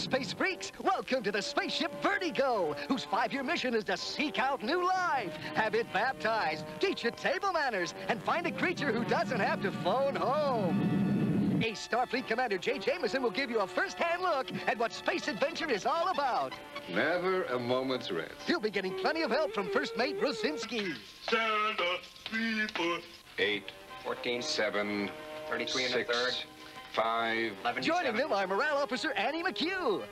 space freaks, welcome to the Spaceship Vertigo, whose 5-year mission is to seek out new life, have it baptized, teach it table manners, and find a creature who doesn't have to phone home. Ace Starfleet Commander J. Jameson will give you a first-hand look at what space adventure is all about. Never a moment's rest. He'll be getting plenty of help from First Mate Rosinski. 8, 14, 7, 33 6, and a third. 5. 11, Joining them are Morale Officer Annie McHugh.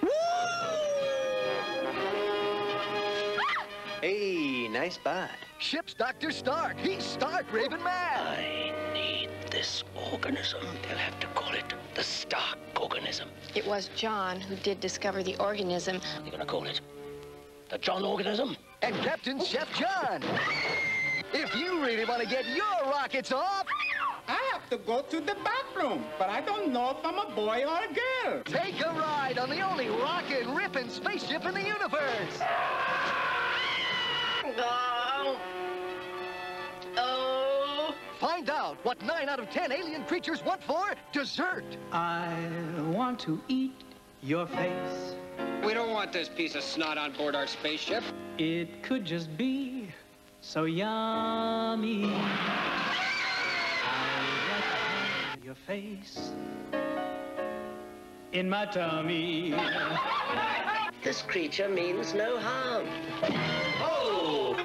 Hey, nice bod. Ship's Dr. Stark. He's Stark Raven Man. I need this organism. They'll have to call it the Stark organism. It was John who did discover the organism. They're gonna call it the John organism. And Captain Chef John. If you really want to get your rockets off, I have to go to the bathroom, but I don't know if I'm a boy or a girl. take a ride on the only rockin', rippin' spaceship in the universe. Oh. Find out what 9 out of 10 alien creatures want for dessert. I want to eat your face. We don't want this piece of snot on board our spaceship. It could just be so yummy. I like your face in my tummy. This creature means no harm. Oh!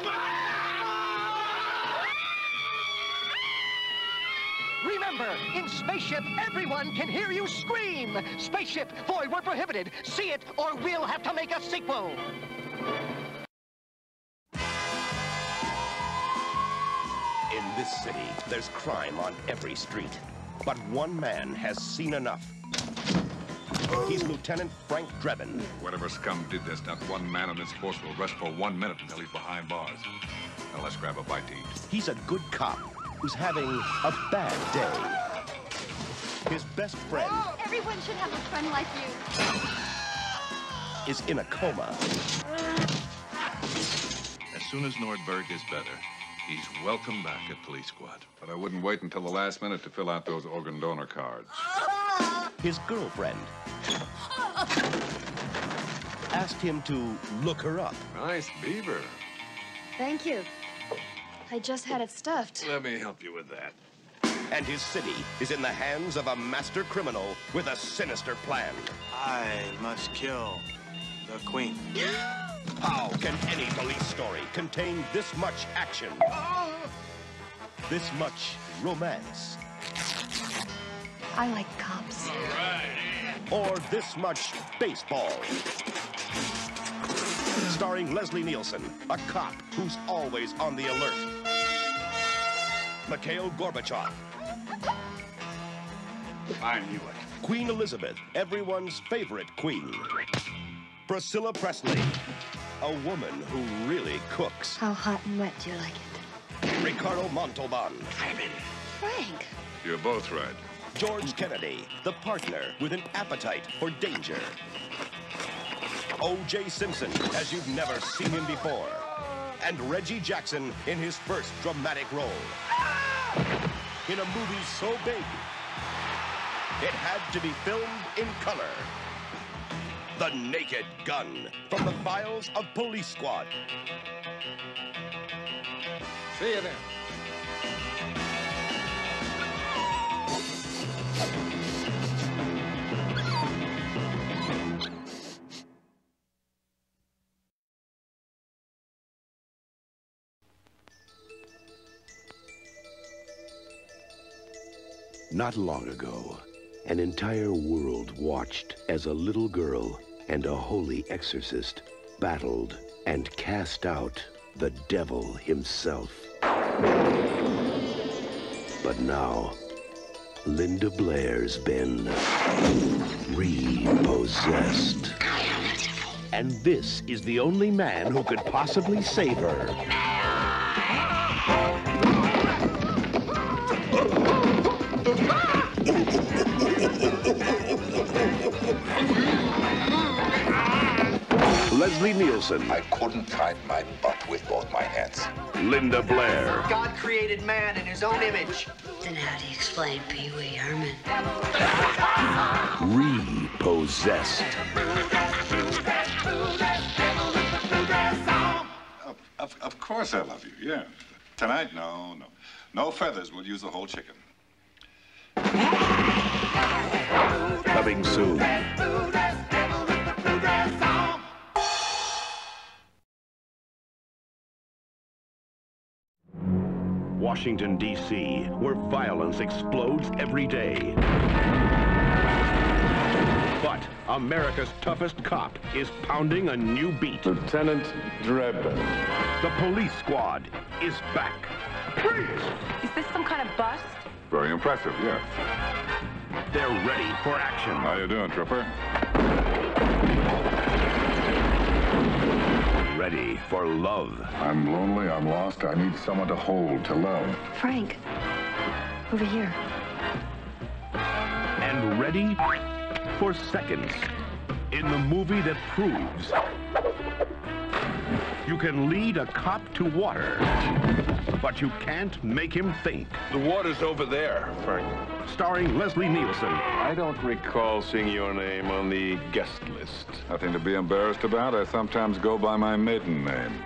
Remember, in Spaceship, everyone can hear you scream. Spaceship, void were prohibited. See it, or we'll have to make a sequel. In this city, there's crime on every street. But one man has seen enough. He's Lieutenant Frank Drebin. Whatever scum did this, not one man on this force will rest for 1 minute until he's behind bars. Now let's grab a bite to eat. He's a good cop who's having a bad day. His best friend Everyone should have a friend like you. is in a coma. As soon as Nordberg is better, he's welcome back at Police Squad. But I wouldn't wait until the last minute to fill out those organ donor cards. His girlfriend asked him to look her up. Nice beaver. Thank you. I just had it stuffed. Let me help you with that. And his city is in the hands of a master criminal with a sinister plan. I must kill the Queen. How can any police story contain this much action? This much romance? I like cops. All right. Or this much baseball? Starring Leslie Nielsen, a cop who's always on the alert. Mikhail Gorbachev. I knew it. Queen Elizabeth, everyone's favorite queen. Priscilla Presley, a woman who really cooks. How hot and wet do you like it? Ricardo Montalban. Frank. You're both right. George Kennedy, the partner with an appetite for danger. O.J. Simpson, as you've never seen him before. And Reggie Jackson in his first dramatic role. In a movie so big, it had to be filmed in color. The Naked Gun, from the files of Police Squad. See you then. Not long ago, an entire world watched as a little girl and a holy exorcist battled and cast out the devil himself. But now, Linda Blair's been repossessed. And this is the only man who could possibly save her. Leslie Nielsen. I couldn't find my butt with both my hands. Linda Blair. God created man in his own image. Then how do you explain Pee Wee Herman? Repossessed. Of course I love you, yeah. Tonight, no. No feathers. We'll use the whole chicken. Coming soon. Washington, D.C., where violence explodes every day. But America's toughest cop is pounding a new beat. Lieutenant Drebin. The police squad is back. Freeze! Is this some kind of bust? Very impressive, yes. They're ready for action. How you doing, Trooper? Ready for love. I'm lonely, I'm lost, I need someone to hold, to love. Frank, over here. And ready for seconds. In the movie that proves you can lead a cop to water, but you can't make him think. The water's over there, Frank. Starring Leslie Nielsen. I don't recall seeing your name on the guest list. Nothing to be embarrassed about. I sometimes go by my maiden name.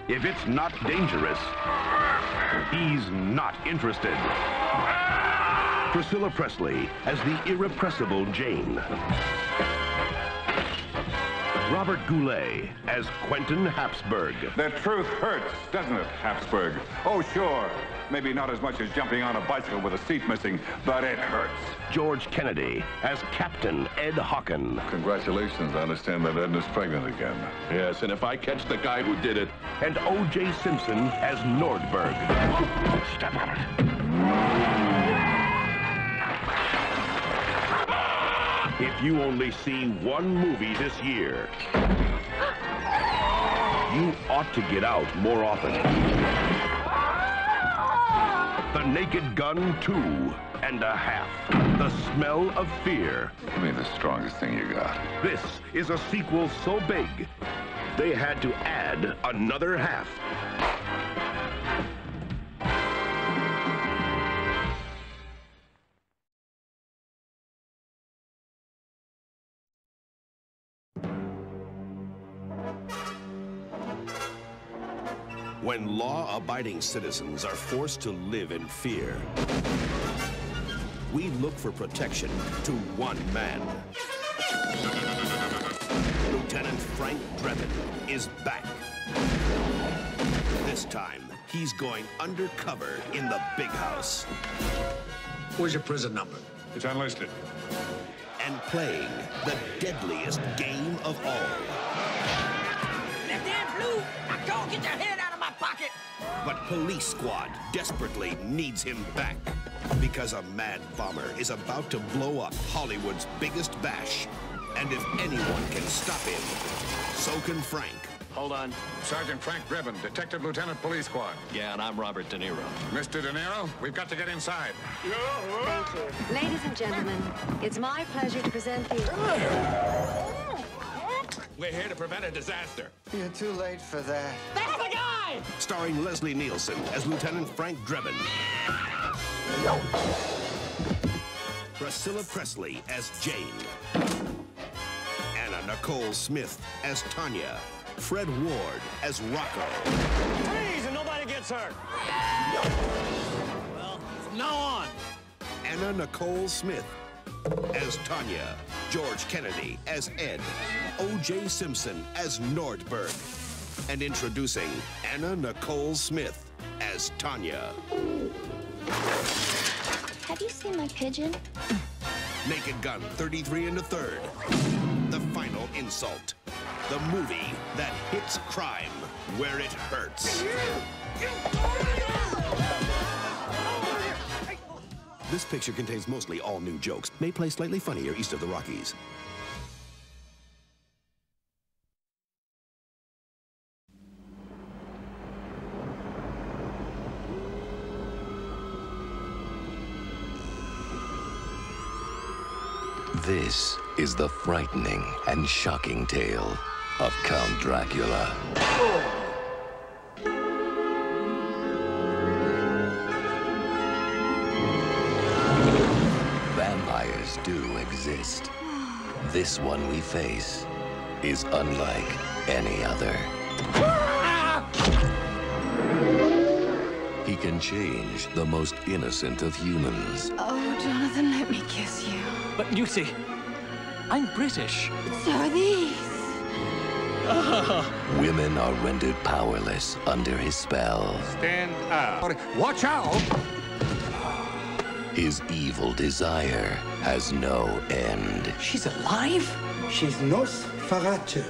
If it's not dangerous, he's not interested. Priscilla Presley as the irrepressible Jane. Robert Goulet as Quentin Habsburg. The truth hurts, doesn't it, Habsburg? Oh, sure. Maybe not as much as jumping on a bicycle with a seat missing, but it hurts. George Kennedy as Captain Ed Hocken. Congratulations. I understand that Edna's pregnant again. Yes, and if I catch the guy who did it. And O.J. Simpson as Nordberg. Step on it. If you only see one movie this year, you ought to get out more often. The Naked Gun 2.5. The Smell of Fear. Give me the strongest thing you got. This is a sequel so big, they had to add another half. When law-abiding citizens are forced to live in fear, we look for protection to one man. Lieutenant Frank Drebin is back. This time, he's going undercover in the big house. Where's your prison number? It's unlisted. And playing the deadliest game of all. Left hand blue, now go get your head out of my pocket! But Police Squad desperately needs him back because a mad bomber is about to blow up Hollywood's biggest bash. And if anyone can stop him, so can Frank. Hold on. Sergeant Frank Drebin, Detective Lieutenant Police Squad. Yeah, and I'm Robert De Niro. Mr. De Niro, we've got to get inside. Thank you. Ladies and gentlemen, it's my pleasure to present the... We're here to prevent a disaster. You're too late for that. That's the guy! Starring Leslie Nielsen as Lieutenant Frank Drebin. Priscilla Presley as Jane. Anna Nicole Smith as Tanya. Fred Ward as Rocco. Please, and nobody gets hurt. Well, from now on. Anna Nicole Smith as Tanya. George Kennedy as Ed. O.J. Simpson as Nordberg. And introducing Anna Nicole Smith as Tanya. Have you seen my pigeon? Naked Gun 33 1/3. The Final Insult. The movie that hits crime where it hurts. This picture contains mostly all new jokes. May play slightly funnier east of the Rockies. This is the frightening and shocking tale of Count Dracula. Vampires do exist. this one we face is unlike any other. He can change the most innocent of humans. Oh, Jonathan, let me kiss you. But you see, I'm British. So are these. Women are rendered powerless under his spell. Stand out. Watch out! His evil desire has no end. She's alive? She's Nosferatu.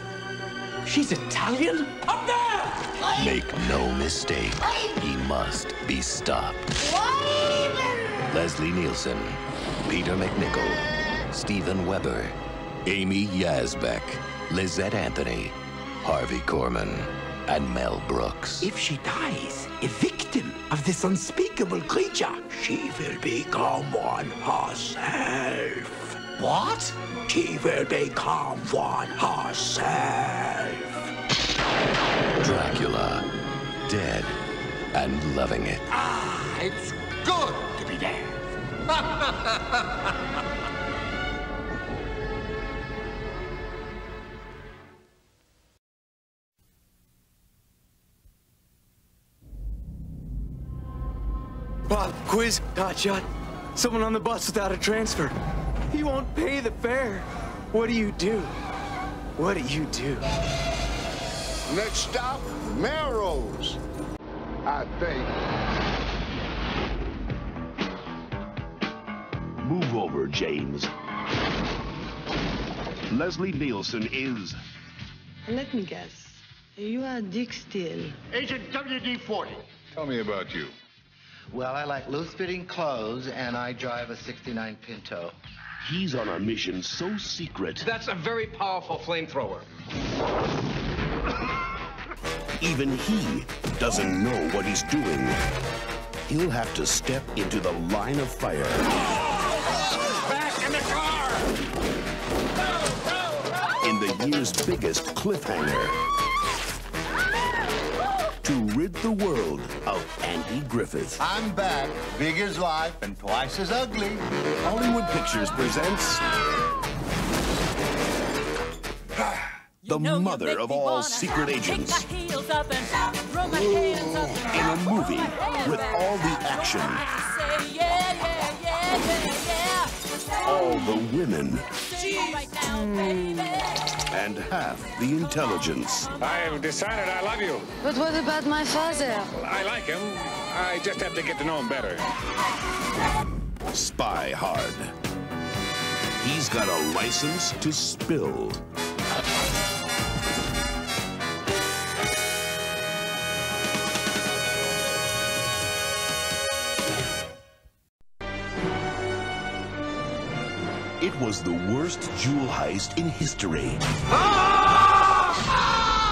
She's Italian? Up there! Make no mistake, he must be stopped. Leslie Nielsen, Peter McNichol, Steven Weber, Amy Yazbek, Lizette Anthony, Harvey Korman, and Mel Brooks. If she dies, a victim of this unspeakable creature, she will become one herself. What? She will become one herself. Dracula, dead and loving it. Ah, it's good to be dead. Bob, quiz, hotshot. Someone on the bus without a transfer. He won't pay the fare. What do you do? What do you do? Next stop, Melrose, I think. Move over, James. Leslie Nielsen is... Let me guess. You are Dick Steele. Agent WD-40. Tell me about you. Well, I like loose-fitting clothes, and I drive a '69 Pinto. He's on a mission so secret. That's a very powerful flamethrower. Even he doesn't know what he's doing. He'll have to step into the line of fire. Back in the car! In the year's biggest cliffhanger. To rid the world of Andy Griffith. I'm back, big as life and twice as ugly. Hollywood Pictures presents the mother of all secret agents. In a movie with all the action, all the women, and half the intelligence. I've decided I love you. But what about my father? I like him. I just have to get to know him better. Spy hard. He's got a license to spill. It was the worst jewel heist in history.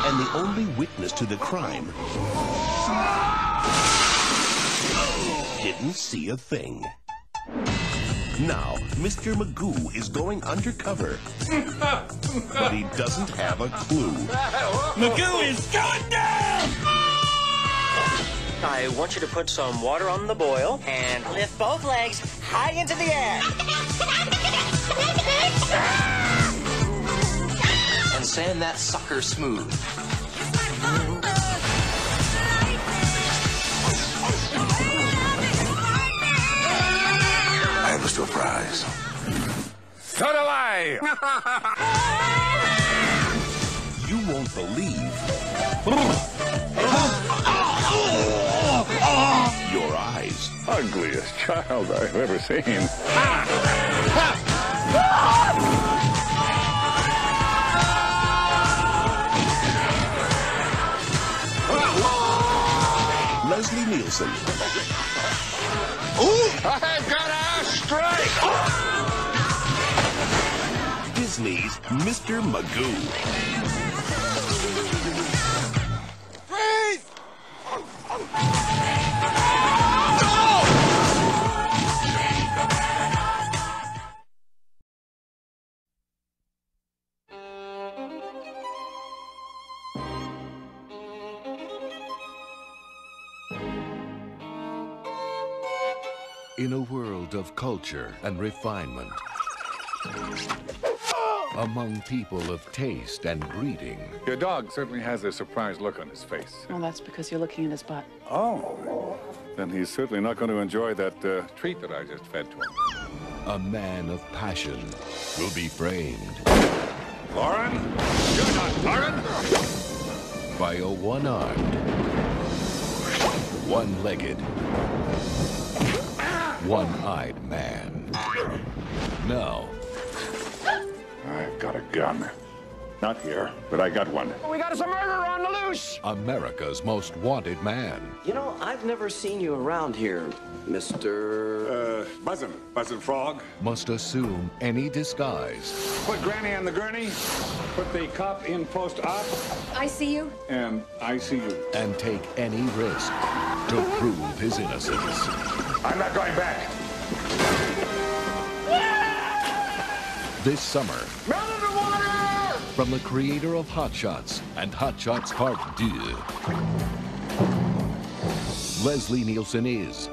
And the only witness to the crime didn't see a thing. Now, Mr. Magoo is going undercover, but he doesn't have a clue. Magoo is going down! I want you to put some water on the boil and lift both legs high into the air. And sand that sucker smooth. I have a surprise. So do I! You won't believe your eyes. Ugliest child I've ever seen. Leslie Nielsen. Ooh, I've got a strike! Disney's Mr. Magoo. Freeze! In a world of culture and refinement, among people of taste and breeding. Your dog certainly has a surprised look on his face. Well, that's because you're looking at his butt. Oh. Then he's certainly not going to enjoy that treat that I just fed to him. A man of passion will be framed. Lauren? You're not Lauren! By a one-armed, one-legged, one-eyed man. Now, I've got a gun. Not here, but I got one. We got us a murderer on the loose! America's most wanted man. You know, I've never seen you around here, Mr. Buzzin' Frog. Must assume any disguise. Put Granny on the gurney. Put the cop in post-op. I see you. And I see you. And take any risk to prove his innocence. I'm not going back. This summer, from the creator of Hot Shots and Hot Shots Part 2, Leslie Nielsen is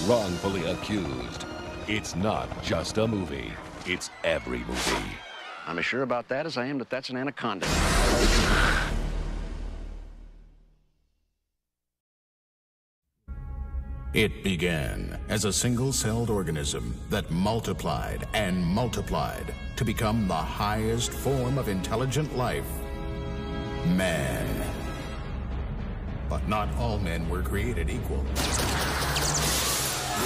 Wrongfully Accused. It's not just a movie, it's every movie. I'm as sure about that as I am that that's an anaconda. It began as a single-celled organism that multiplied and multiplied to become the highest form of intelligent life, man. But not all men were created equal.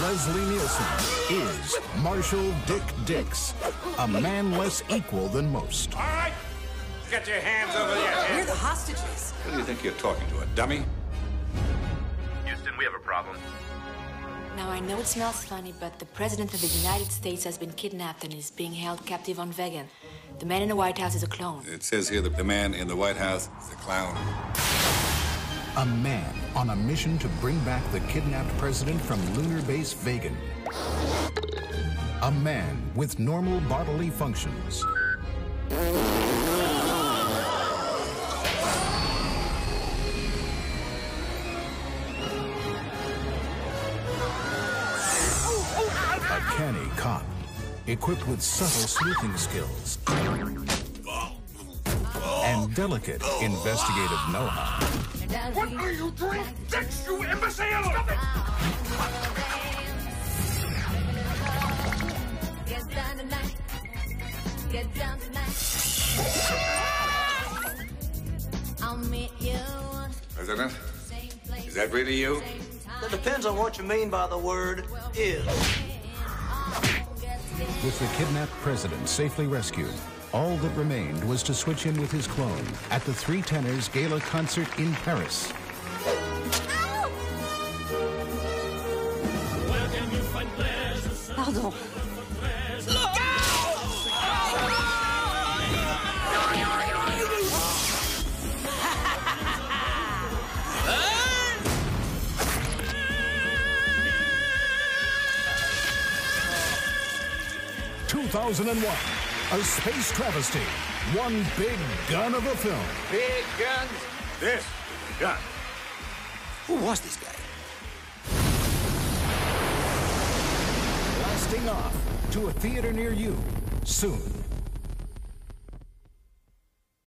Leslie Nielsen is Marshall Dick Dix, a man less equal than most. All right, get your hands over your head. We're the hostages. Who do you think you're talking to, a dummy? Houston, we have a problem. Now, I know it smells funny, but the President of the United States has been kidnapped and is being held captive on Vegan. The man in the White House is a clone. It says here that the man in the White House is a clown. A man on a mission to bring back the kidnapped president from lunar base Vegan. A man with normal bodily functions. A canny cop, equipped with subtle sleuthing skills and delicate investigative know-how. What are you doing? Dix, you imbecile! Stop it! Get down tonight. Get down tonight. I'll meet you. President, is that really you? That depends on what you mean by the word is. With the kidnapped president safely rescued, all that remained was to switch in with his clone at the Three Tenors Gala concert in Paris. Pardon. Look out! 2001, a space travesty. One big gun of a film. Big guns. This is the gun. Who was this guy? Blasting off to a theater near you soon.